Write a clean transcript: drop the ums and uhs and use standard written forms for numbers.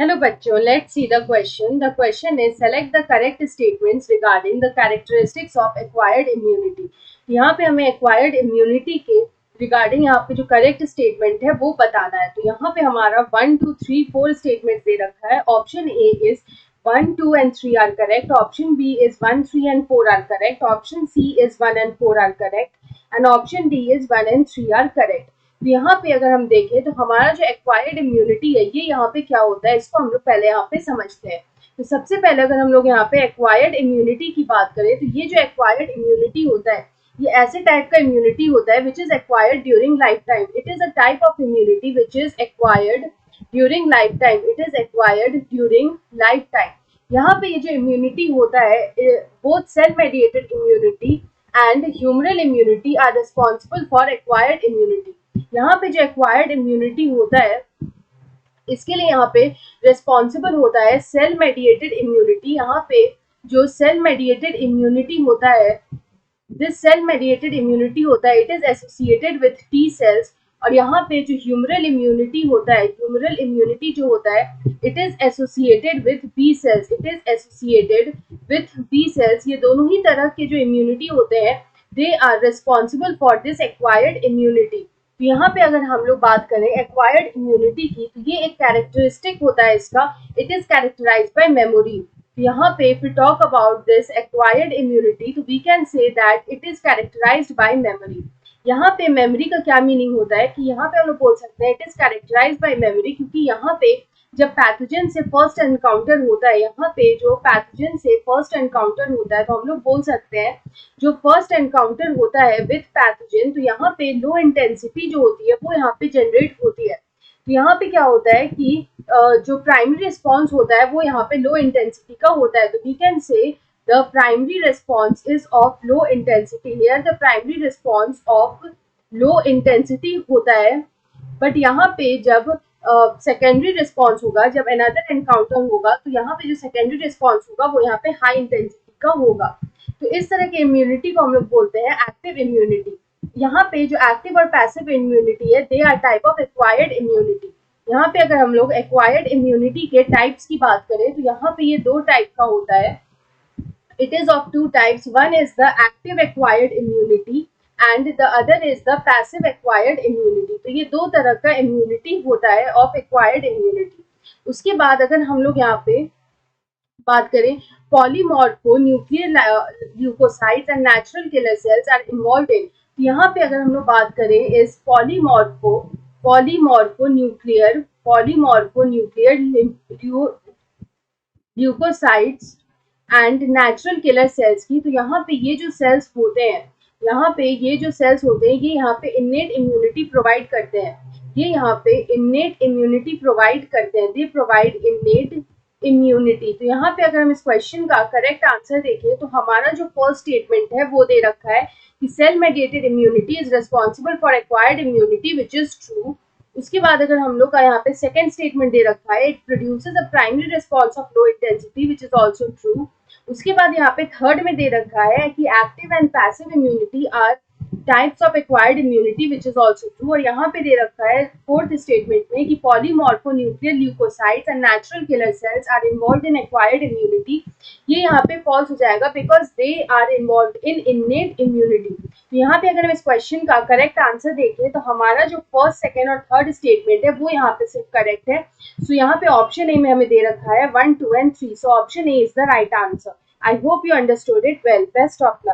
Hello बच्चों, let's see the question. The question is select the correct statements regarding the characteristics of acquired immunity. यहाँ पे हमें acquired immunity के regarding यहाँ पे जो correct statement है वो बताना है. तो यहाँ पे हमारा 1, 2, 3, 4 statements दे रखा है. Option A is 1, 2 and 3 are correct. Option B is 1, 3 and 4 are correct. Option C is 1 and 4 are correct. And option D is 1 and 3 are correct. तो यहाँ पे अगर हम देखें तो हमारा जो एक्वायर्ड इम्यूनिटी है ये यहाँ पे क्या होता है, इसको हम लोग पहले यहाँ पे समझते हैं. तो सबसे पहले अगर हम लोग यहाँ पे एक्वायर्ड इम्यूनिटी की बात करें तो ये जो एक्वायर्ड इम्यूनिटी होता है ये ऐसे टाइप का इम्यूनिटी होता है which is acquired during lifetime. It is a type of immunity which is acquired during lifetime. It is acquired during lifetime. यहाँ पे ये जो इम्यूनिटी होता है both cell mediated immunity and humoral immunity are responsible for acquired immunity. यहाँ पे जो acquired immunity होता है इसके लिए यहाँ पे रिस्पॉन्सिबल होता है सेल मेडिएटेड इम्यूनिटी. यहाँ पे जो सेल मेडिएटेड इम्यूनिटी होता है दिस सेल मेडिएटेड इम्यूनिटी होता है it is associated with T cells. और यहाँ पे जो ह्यूमरल इम्यूनिटी होता है ह्यूमरल इम्यूनिटी जो होता है it is associated with B cells. It is associated with B cells. ये दोनों ही तरह के जो इम्यूनिटी होते हैं they are responsible for this acquired immunity. तो यहाँ पे अगर हम लोग बात करें एक्वायर्ड इम्यूनिटी की तो ये एक कैरेक्टरिस्टिक होता है इसका. It is characterised by memory. तो यहाँ पे if we talk about this acquired immunity तो we can say that it is characterised by memory. यहाँ पे मेमोरी का क्या मीनिंग होता है कि यहाँ पे हम लोग बोल सकते हैं it is characterised by memory क्योंकि यहाँ पे जब पैथोजन से फर्स्ट एनकाउंटर होता है यहाँ पे जो पैथोजन से फर्स्ट एनकाउंटर होता है तो हम लोग बोल सकते हैं जो फर्स्ट एनकाउंटर होता है विथ पैथोजन तो यहाँ पे लो इंटेंसिटी जो होती है वो यहाँ पे जनरेट होती है. तो यहाँ पे क्या होता है कि जो प्राइमरी रिस्पॉन्स होता है वो यहाँ पे लो इंटेंसिटी का होता है. तो we can say the primary response is of low intensity. Here the primary response of low intensity होता है. बट यहाँ पे जब सेकेंडरी रिस्पॉन्स होगा जब अनदर एनकाउंटर होगा तो यहाँ पे जो सेकेंडरी रिस्पॉन्स होगा वो यहाँ पे हाई इंटेंसिटी का होगा. तो इस तरह के इम्यूनिटी को हम लोग बोलते हैं एक्टिव इम्यूनिटी. यहाँ पे जो एक्टिव और पैसिव इम्यूनिटी है they are type of acquired immunity. यहाँ पे अगर हम लोग एक्वायर्ड इम्यूनिटी के टाइप्स की बात करें तो यहाँ पे ये दो टाइप का होता है. It is of two types. One is the active acquired immunity and the other is the passive acquired immunity. तो ये दो तरह का इम्यूनिटी होता है ऑफ एक्वायर्ड इम्यूनिटी. उसके बाद अगर हम लोग यहाँ पे बात करें polymorphonuclear leucocytes and natural killer cells are involved in. तो यहाँ पे अगर हम लोग बात करें इस polymorphonuclear leucocytes and natural killer cells की. तो यहाँ पे ये जो सेल्स होते हैं ये यहाँ पे इन्नेट इम्यूनिटी प्रोवाइड करते हैं. They provide innate immunity. तो यहाँ पे अगर हम इस क्वेश्चन का करेक्ट आंसर देखें तो हमारा जो फर्स्ट स्टेटमेंट है वो दे रखा है कि cell mediated immunity is responsible for acquired immunity which is true. उसके बाद अगर हम लोग का यहाँ पे सेकंड स्टेटमेंट दे रखा है it produces a primary response of low intensity which is also true. उसके बाद यहाँ पे थर्ड में दे रखा है कि active and passive immunity are types of acquired immunity which is also true. और यहाँ पे दे रखा है फोर्थ स्टेटमेंट में कि polymorphonuclear leucocytes and natural killer cells are involved in acquired immunity. ये यहाँ पे फॉल्स हो जाएगा because they are involved in innate immunity. तो यहाँ पे अगर हम इस क्वेश्चन का करेक्ट आंसर देखें तो हमारा जो फर्स्ट सेकेंड और थर्ड स्टेटमेंट है वो यहाँ पे सिर्फ करेक्ट है. सो यहाँ पे ऑप्शन ए में हमें दे रखा है 1, 2 and 3. So option A is the right answer. I hope you understood it well. Best of luck.